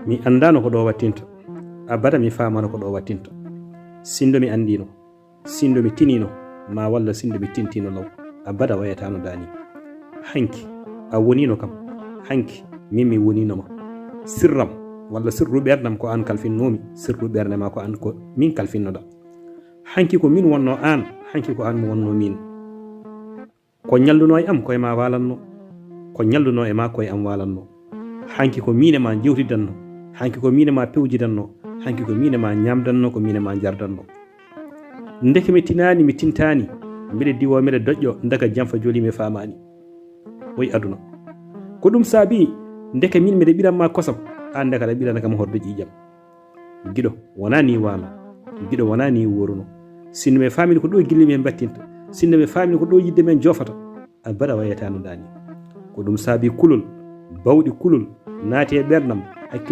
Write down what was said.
mi andano ko ɗo wattinta abada mi famano ko ɗo wattinta sindo mi andino sindo mi tinino ma walla sindo mi tintino law abada wayatano dani hanki a wonino kam hanki min mi woninoma sirram walla sirru ɓerdam ko an kalfinnomi sirru ɓerde ma ko an ko min kalfinnoɗa hanki ko min wonno an hanki ko an mo wonno min ko ñalluno e am koye ma walanno ko ñalluno e ma koye am walanno hanki ko min e ma jewtidanno hanki ko min e ma pewjidanno hanki ko min e ma ñamdanno ko min e ma jardanno ndeke mi tinani mi tintani mbiɗa diwo mbiɗa doƴƴo daga jamfa joli mi famani oyi aduna ko ɗum saabi ndeke min mbiɗa ɓiranma kosam an ndeka aɗa ɓirana kam horde ƴiƴam giɗo wona ni wano giɗo wona ni woruno sinno mi famini ko ɗo gille men battinta sinno mi famini ko ɗo yidde men jofata a baɗa wayatano dani ko ɗum saabi kulol bawɗi kulol naati e ɓerdam